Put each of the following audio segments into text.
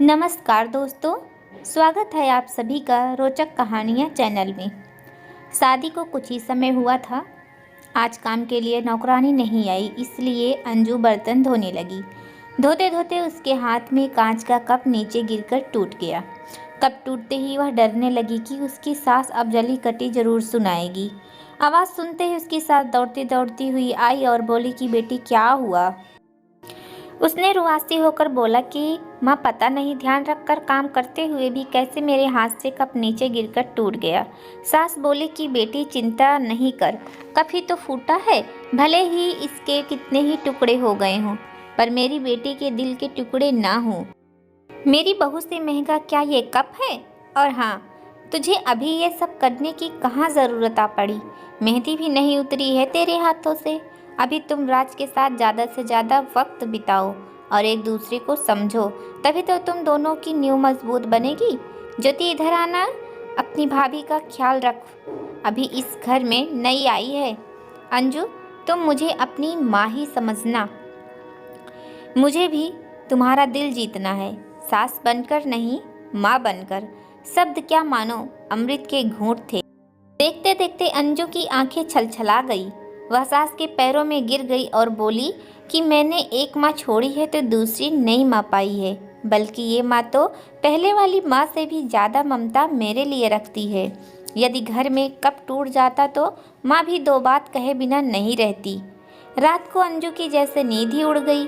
नमस्कार दोस्तों, स्वागत है आप सभी का रोचक कहानियाँ चैनल में। शादी को कुछ ही समय हुआ था। आज काम के लिए नौकरानी नहीं आई, इसलिए अंजू बर्तन धोने लगी। धोते धोते उसके हाथ में कांच का कप नीचे गिरकर टूट गया। कप टूटते ही वह डरने लगी कि उसकी सास अब जली कटी जरूर सुनाएगी। आवाज़ सुनते ही उसकी सास दौड़ती दौड़ती हुई आई और बोली कि बेटी क्या हुआ। उसने रुआसी होकर बोला कि माँ, पता नहीं ध्यान रखकर काम करते हुए भी कैसे मेरे हाथ से कप नीचे गिरकर टूट गया। सास बोली कि बेटी चिंता नहीं कर, कप ही तो फूटा है, भले ही इसके कितने ही टुकड़े हो गए हों, पर मेरी बेटी के दिल के टुकड़े ना हों। मेरी बहू से महंगा क्या ये कप है। और हाँ, तुझे अभी ये सब करने की कहाँ ज़रूरत आ पड़ी। मेहंदी भी नहीं उतरी है तेरे हाथों से। अभी तुम राज के साथ ज़्यादा से ज़्यादा वक्त बिताओ और एक दूसरे को समझो, तभी तो तुम दोनों की नींव मजबूत बनेगी। ज्योति, इधर आना, अपनी भाभी का ख्याल रख, अभी इस घर में नई आई है। अंजू, तुम मुझे अपनी माँ ही समझना, मुझे भी तुम्हारा दिल जीतना है, सास बनकर नहीं, माँ बनकर। शब्द क्या मानो अमृत के घूंट थे। देखते देखते अंजू की आंखें छलछला गई। वह सास के पैरों में गिर गई और बोली कि मैंने एक माँ छोड़ी है तो दूसरी नई माँ पाई है, बल्कि ये माँ तो पहले वाली माँ से भी ज़्यादा ममता मेरे लिए रखती है। यदि घर में कप टूट जाता तो माँ भी दो बात कहे बिना नहीं रहती। रात को अंजू की जैसे नींद ही उड़ गई।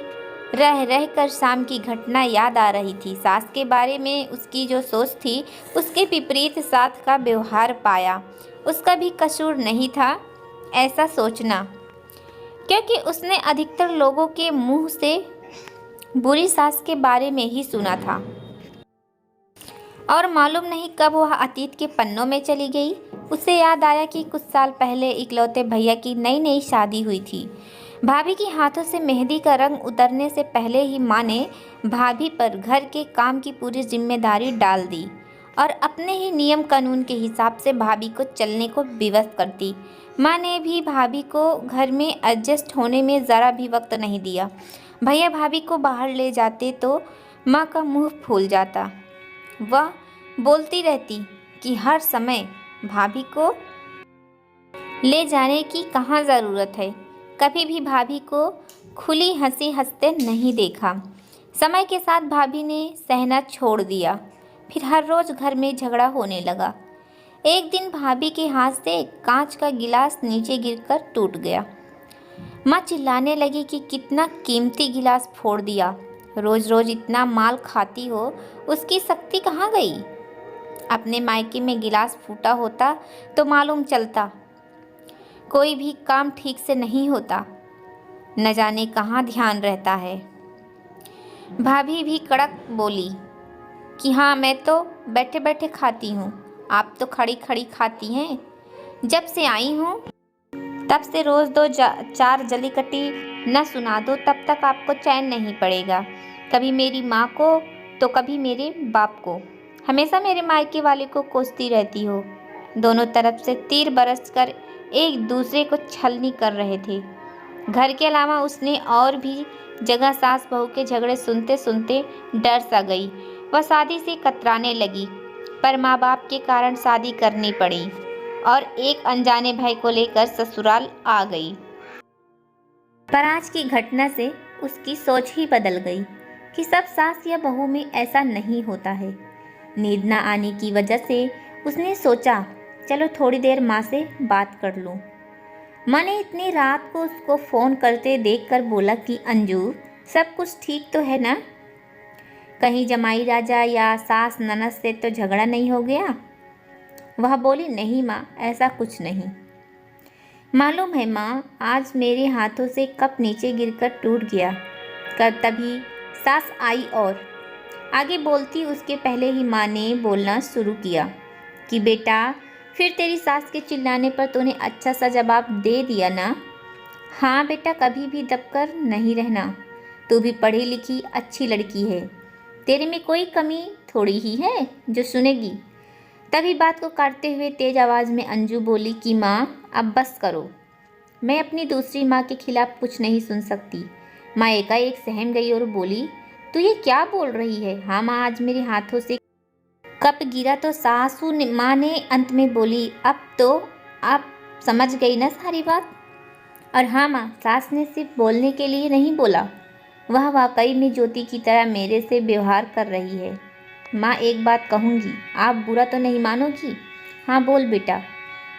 रह रह कर शाम की घटना याद आ रही थी। सास के बारे में उसकी जो सोच थी, उसके विपरीत सास का व्यवहार पाया। उसका भी कसूर नहीं था ऐसा सोचना, क्योंकि उसने अधिकतर लोगों के मुंह से बुरी सास के बारे में ही सुना था और मालूम नहीं कब वह अतीत के पन्नों में चली गई। उसे याद आया कि कुछ साल पहले इकलौते भैया की नई नई शादी हुई थी। भाभी के हाथों से मेहंदी का रंग उतरने से पहले ही माँ ने भाभी पर घर के काम की पूरी जिम्मेदारी डाल दी और अपने ही नियम कानून के हिसाब से भाभी को चलने को विवश करती। माँ ने भी भाभी को घर में एडजस्ट होने में ज़रा भी वक्त नहीं दिया। भैया भाभी को बाहर ले जाते तो माँ का मुंह फूल जाता। वह बोलती रहती कि हर समय भाभी को ले जाने की कहाँ ज़रूरत है। कभी भी भाभी को खुली हंसी हंसते नहीं देखा। समय के साथ भाभी ने सहना छोड़ दिया। फिर हर रोज़ घर में झगड़ा होने लगा। एक दिन भाभी के हाथ से कांच का गिलास नीचे गिरकर टूट गया। माँ चिल्लाने लगी कि कितना कीमती गिलास फोड़ दिया, रोज रोज इतना माल खाती हो, उसकी शक्ति कहाँ गई। अपने मायके में गिलास फूटा होता तो मालूम चलता। कोई भी काम ठीक से नहीं होता, न जाने कहाँ ध्यान रहता है। भाभी भी कड़क बोली कि हाँ, मैं तो बैठे बैठे खाती हूँ, आप तो खड़ी खड़ी खाती हैं। जब से आई हूँ तब से रोज़ दो चार जली कटी न सुना दो, तब तक आपको चैन नहीं पड़ेगा। कभी मेरी माँ को तो कभी मेरे बाप को, हमेशा मेरे मायके वाले को कोसती रहती हो। दोनों तरफ से तीर बरस कर एक दूसरे को छलनी कर रहे थे। घर के अलावा उसने और भी जगह सास बहू के झगड़े सुनते सुनते डर सा गई। वह शादी से कतराने लगी, पर माँ बाप के कारण शादी करनी पड़ी और एक अनजाने भाई को लेकर ससुराल आ गई। पर आज की घटना से उसकी सोच ही बदल गई कि सब सास या बहू में ऐसा नहीं होता है। नींद न आने की वजह से उसने सोचा, चलो थोड़ी देर माँ से बात कर लूँ। माँ ने इतनी रात को उसको फ़ोन करते देखकर बोला कि अंजू, सब कुछ ठीक तो है ना? कहीं जमाई राजा या सास ननद से तो झगड़ा नहीं हो गया? वह बोली, नहीं माँ, ऐसा कुछ नहीं। मालूम है माँ, आज मेरे हाथों से कप नीचे गिरकर टूट गया। तभी सास आई और आगे बोलती उसके पहले ही माँ ने बोलना शुरू किया कि बेटा, फिर तेरी सास के चिल्लाने पर तूने अच्छा सा जवाब दे दिया ना? हाँ बेटा, कभी भी दबकर नहीं रहना। तू भी पढ़ी लिखी अच्छी लड़की है, तेरे में कोई कमी थोड़ी ही है जो सुनेगी। तभी बात को काटते हुए तेज आवाज़ में अंजू बोली कि माँ, अब बस करो, मैं अपनी दूसरी माँ के खिलाफ कुछ नहीं सुन सकती। माँ एकाएक सहम गई और बोली, तू ये क्या बोल रही है? हाँ माँ, आज मेरे हाथों से कप गिरा तो माँ ने अंत में बोली, अब तो आप समझ गई ना सारी बात। और हाँ माँ, सास ने सिर्फ बोलने के लिए नहीं बोला, वह वाकई में ज्योति की तरह मेरे से व्यवहार कर रही है। माँ एक बात कहूँगी, आप बुरा तो नहीं मानोगी? हाँ बोल बेटा।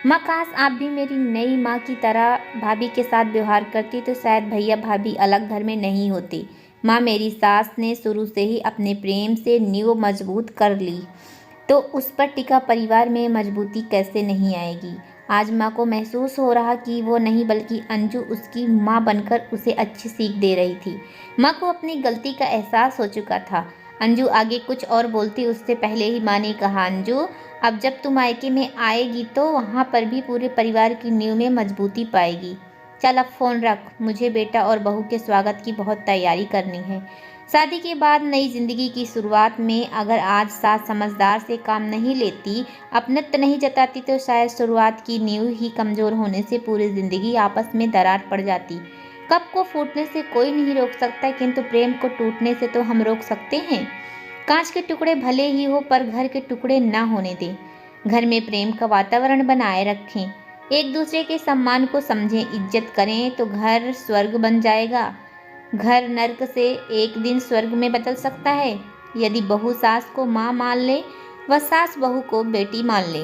माँ, काश आप भी मेरी नई माँ की तरह भाभी के साथ व्यवहार करती तो शायद भैया भाभी अलग घर में नहीं होते। माँ, मेरी सास ने शुरू से ही अपने प्रेम से नींव मजबूत कर ली, तो उस पर टिका परिवार में मजबूती कैसे नहीं आएगी। आज माँ को महसूस हो रहा कि वो नहीं बल्कि अंजू उसकी माँ बनकर उसे अच्छी सीख दे रही थी। माँ को अपनी गलती का एहसास हो चुका था। अंजू आगे कुछ और बोलती उससे पहले ही माँ ने कहा, अंजू अब जब तुम मायके में आएगी तो वहाँ पर भी पूरे परिवार की नींव में मजबूती पाएगी। चल अब फ़ोन रख, मुझे बेटा और बहू के स्वागत की बहुत तैयारी करनी है। शादी के बाद नई जिंदगी की शुरुआत में अगर आज सास समझदार से काम नहीं लेती, अपनत्व नहीं जताती तो शायद शुरुआत की नींव ही कमज़ोर होने से पूरी ज़िंदगी आपस में दरार पड़ जाती। कप को फूटने से कोई नहीं रोक सकता, किंतु प्रेम को टूटने से तो हम रोक सकते हैं। कांच के टुकड़े भले ही हो पर घर के टुकड़े ना होने दें। घर में प्रेम का वातावरण बनाए रखें, एक दूसरे के सम्मान को समझें, इज्जत करें तो घर स्वर्ग बन जाएगा। घर नर्क से एक दिन स्वर्ग में बदल सकता है यदि बहू सास को माँ मान ले व सास बहू को बेटी मान ले।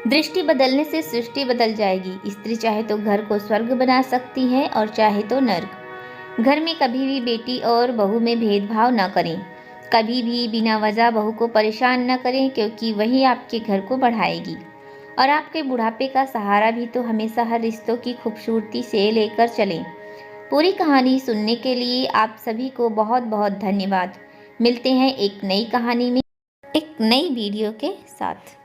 दृष्टि बदलने से सृष्टि बदल जाएगी। स्त्री चाहे तो घर को स्वर्ग बना सकती है और चाहे तो नर्क। घर में कभी भी बेटी और बहू में भेदभाव न करें। कभी भी बिना वजह बहू को परेशान न करें, क्योंकि वही आपके घर को बढ़ाएगी और आपके बुढ़ापे का सहारा भी। तो हमेशा हर रिश्तों की खूबसूरती से लेकर चलें। पूरी कहानी सुनने के लिए आप सभी को बहुत बहुत धन्यवाद। मिलते हैं एक नई कहानी में, एक नई वीडियो के साथ।